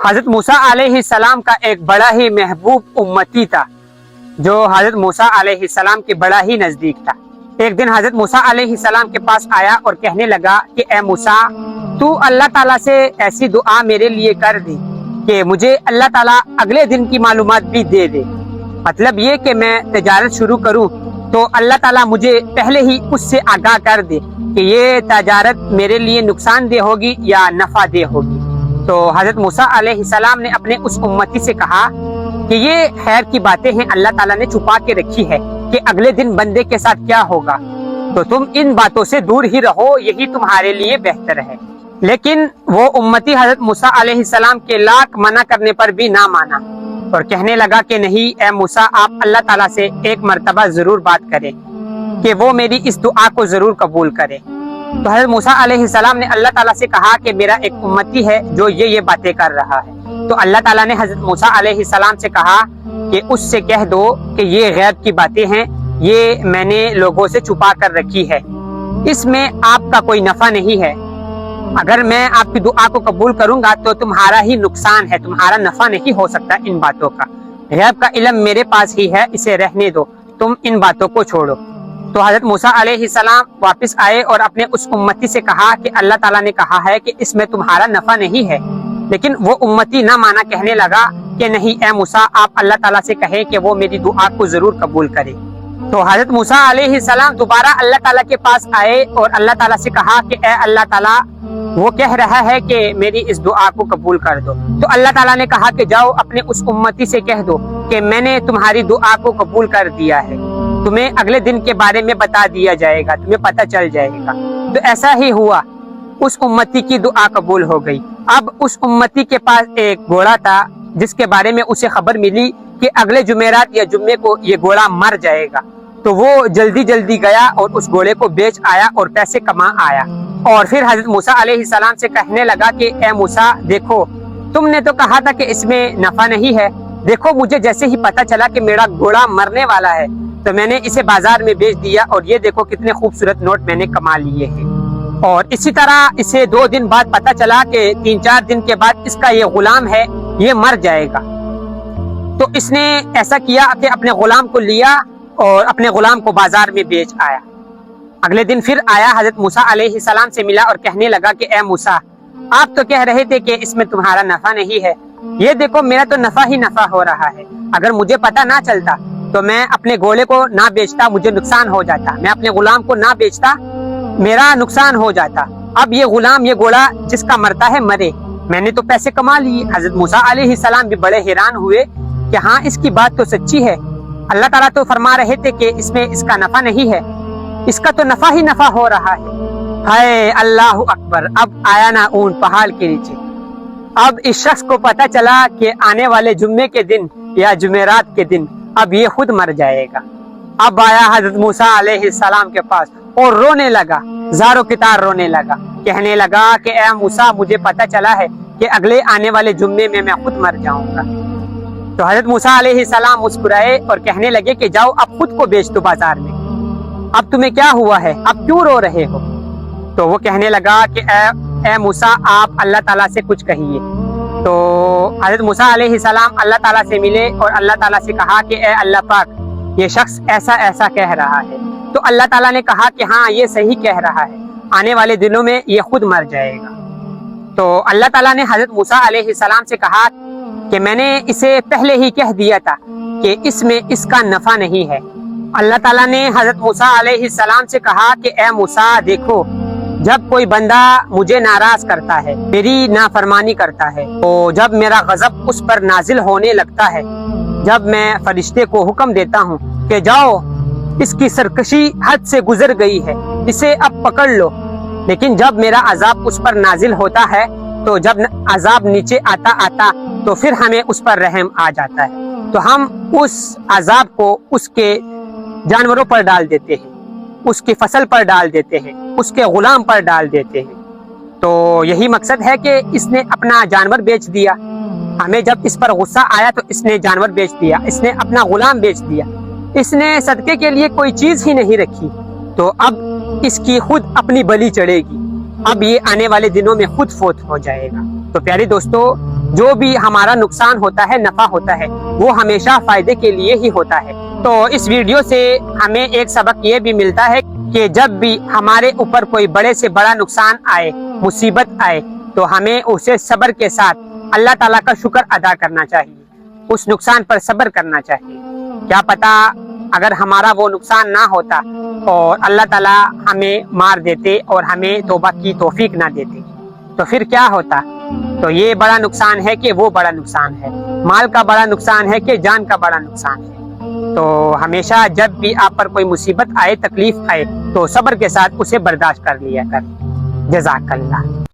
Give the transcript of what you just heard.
حضرت موسیٰ علیہ السلام کا ایک بڑا ہی محبوب امتی تھا جو حضرت موسیٰ علیہ السلام کے بڑا ہی نزدیک تھا۔ ایک دن حضرت موسیٰ علیہ السلام کے پاس آیا اور کہنے لگا کہ اے موسیٰ، تو اللہ تعالیٰ سے ایسی دعا میرے لیے کر دی کہ مجھے اللہ تعالیٰ اگلے دن کی معلومات بھی دے دے۔ مطلب یہ کہ میں تجارت شروع کروں تو اللہ تعالیٰ مجھے پہلے ہی اس سے آگاہ کر دے کہ یہ تجارت میرے لیے نقصان دہ ہوگی یا نفع دہ ہوگی۔ تو حضرت موسیٰ علیہ السلام نے اپنے اس امتی سے کہا کہ یہ خیر کی باتیں ہیں، اللہ تعالیٰ نے چھپا کے رکھی ہے کہ اگلے دن بندے کے ساتھ کیا ہوگا، تو تم ان باتوں سے دور ہی رہو، یہی تمہارے لیے بہتر ہے۔ لیکن وہ امتی حضرت موسیٰ علیہ السلام کے لاکھ منع کرنے پر بھی نہ مانا اور کہنے لگا کہ نہیں اے موسیٰ، آپ اللہ تعالیٰ سے ایک مرتبہ ضرور بات کریں کہ وہ میری اس دعا کو ضرور قبول کرے۔ تو حضرت موسیٰ علیہ السلام نے اللہ تعالیٰ سے کہا کہ میرا ایک امتی ہے جو یہ باتیں کر رہا ہے۔ تو اللہ تعالیٰ نے حضرت موسیٰ علیہ السلام سے کہا کہ اس سے کہہ دو کہ یہ غیب کی باتیں ہیں، یہ میں نے لوگوں سے چھپا کر رکھی ہے، اس میں آپ کا کوئی نفع نہیں ہے۔ اگر میں آپ کی دعا کو قبول کروں گا تو تمہارا ہی نقصان ہے، تمہارا نفع نہیں ہو سکتا ان باتوں کا۔ غیب کا علم میرے پاس ہی ہے، اسے رہنے دو، تم ان باتوں کو چھوڑو۔ تو حضرت موسیٰ علیہ السلام واپس آئے اور اپنے اس امتی سے کہا کہ اللہ تعالیٰ نے کہا ہے کہ اس میں تمہارا نفع نہیں ہے۔ لیکن وہ امتی نہ مانا، کہنے لگا کہ نہیں اے موسیٰ، آپ اللہ تعالیٰ سے کہیں کہ وہ میری دعا کو ضرور قبول کرے۔ تو حضرت موسیٰ علیہ السلام دوبارہ اللہ تعالیٰ کے پاس آئے اور اللہ تعالیٰ سے کہا کہ اے اللہ تعالیٰ، وہ کہہ رہا ہے کہ میری اس دعا کو قبول کر دو۔ تو اللہ تعالیٰ نے کہا کہ جاؤ اپنے اس امتی سے کہہ دو کہ میں نے تمہاری دعا کو قبول کر دیا ہے، تمہیں اگلے دن کے بارے میں بتا دیا جائے گا، تمہیں پتہ چل جائے گا۔ تو ایسا ہی ہوا، اس امتی کی دعا قبول ہو گئی۔ اب اس امتی کے پاس ایک گھوڑا تھا جس کے بارے میں اسے خبر ملی کہ اگلے جمعرات یا جمعے کو یہ گھوڑا مر جائے گا۔ تو وہ جلدی گیا اور اس گھوڑے کو بیچ آیا اور پیسے کما آیا، اور پھر حضرت موسیٰ علیہ السلام سے کہنے لگا کہ اے موسیٰ، دیکھو تم نے تو کہا تھا کہ اس میں نفع نہیں ہے، دیکھو مجھے جیسے ہی پتہ چلا کہ میرا گھوڑا مرنے والا ہے تو میں نے اسے بازار میں بیچ دیا، اور یہ دیکھو کتنے خوبصورت نوٹ میں نے کما لیے ہیں۔ اور اسی طرح اسے 2 دن بعد پتہ چلا کہ 3-4 دن کے بعد اس کا یہ غلام ہے، یہ مر جائے گا۔ تو اس نے ایسا کیا کہ اپنے غلام کو لیا اور اپنے غلام کو بازار میں بیچ آیا۔ اگلے دن پھر آیا، حضرت موسیٰ علیہ السلام سے ملا اور کہنے لگا کہ اے موسیٰ، آپ تو کہہ رہے تھے کہ اس میں تمہارا نفع نہیں ہے، یہ دیکھو میرا تو نفع ہی نفع ہو رہا ہے۔ اگر مجھے پتہ نہ چلتا تو میں اپنے گھوڑے کو نہ بیچتا، مجھے نقصان ہو جاتا، میں اپنے غلام کو نہ بیچتا، میرا نقصان ہو جاتا۔ اب یہ غلام، یہ گھوڑا جس کا مرتا ہے مرے، میں نے تو پیسے کما لیے۔ حضرت موسیٰ علیہ السلام بھی بڑے حیران ہوئے کہ ہاں اس کی بات تو سچی ہے، اللہ تعالیٰ تو فرما رہے تھے کہ اس میں اس کا نفع نہیں ہے، اس کا تو نفع ہی نفع ہو رہا ہے۔ ہائے اللہ اکبر! اب آیا نا اون پہاڑ کے نیچے۔ اب اس شخص کو پتہ چلا کہ آنے والے جمعے کے دن یا جمعرات کے دن اب یہ خود مر جائے گا۔ اب آیا حضرت موسیٰ علیہ السلام کے پاس اور رونے لگا، زارو کتار رونے لگا، کہنے لگا کہ اے موسیٰ، مجھے پتہ چلا ہے کہ اگلے آنے والے جمعے میں خود مر جاؤں گا۔ تو حضرت موسیٰ علیہ السلام مسکرائے اور کہنے لگے کہ جاؤ اب خود کو بیچ دو بازار میں، اب تمہیں کیا ہوا ہے، اب کیوں رو رہے ہو؟ تو وہ کہنے لگا کہ اے موسیٰ، آپ اللہ تعالیٰ سے کچھ کہیے۔ تو حضرت موسیٰ علیہ السلام اللہ تعالیٰ سے ملے اور اللہ تعالیٰ سے کہا کہ اے اللہ پاک، یہ شخص ایسا کہہ رہا ہے۔ تو اللہ تعالیٰ نے کہا کہ ہاں یہ صحیح کہہ رہا ہے، آنے والے دنوں میں یہ خود مر جائے گا۔ تو اللہ تعالیٰ نے حضرت موسیٰ علیہ السلام سے کہا کہ میں نے اسے پہلے ہی کہہ دیا تھا کہ اس میں اس کا نفع نہیں ہے۔ اللہ تعالیٰ نے حضرت موسیٰ علیہ السلام سے کہا کہ اے موسیٰ، دیکھو جب کوئی بندہ مجھے ناراض کرتا ہے، میری نافرمانی کرتا ہے، تو جب میرا غضب اس پر نازل ہونے لگتا ہے، جب میں فرشتے کو حکم دیتا ہوں کہ جاؤ، اس کی سرکشی حد سے گزر گئی ہے، اسے اب پکڑ لو، لیکن جب میرا عذاب اس پر نازل ہوتا ہے، تو جب عذاب نیچے آتا تو پھر ہمیں اس پر رحم آ جاتا ہے، تو ہم اس عذاب کو اس کے جانوروں پر ڈال دیتے ہیں، اس کی فصل پر ڈال دیتے ہیں، اس کے غلام پر ڈال دیتے ہیں۔ تو یہی مقصد ہے کہ اس نے اپنا جانور بیچ دیا، ہمیں جب اس پر غصہ آیا تو اس نے جانور بیچ دیا، اس نے اپنا غلام بیچ دیا، اس نے صدقے کے لیے کوئی چیز ہی نہیں رکھی، تو اب اس کی خود اپنی بلی چڑھے گی، اب یہ آنے والے دنوں میں خود فوت ہو جائے گا۔ تو پیارے دوستو، جو بھی ہمارا نقصان ہوتا ہے نفع ہوتا ہے وہ ہمیشہ فائدے کے لیے ہی ہوتا ہے۔ تو اس ویڈیو سے ہمیں ایک سبق یہ بھی ملتا ہے کہ جب بھی ہمارے اوپر کوئی بڑے سے بڑا نقصان آئے، مصیبت آئے، تو ہمیں اسے صبر کے ساتھ اللہ تعالیٰ کا شکر ادا کرنا چاہیے، اس نقصان پر صبر کرنا چاہیے۔ کیا پتا اگر ہمارا وہ نقصان نہ ہوتا اور اللہ تعالیٰ ہمیں مار دیتے اور ہمیں توبہ کی توفیق نہ دیتے تو پھر کیا ہوتا؟ تو یہ بڑا نقصان ہے کہ وہ بڑا نقصان ہے، مال کا بڑا نقصان ہے کہ جان کا بڑا نقصان ہے۔ تو ہمیشہ جب بھی آپ پر کوئی مصیبت آئے، تکلیف آئے، تو صبر کے ساتھ اسے برداشت کر لیا کر۔ جزاک اللہ۔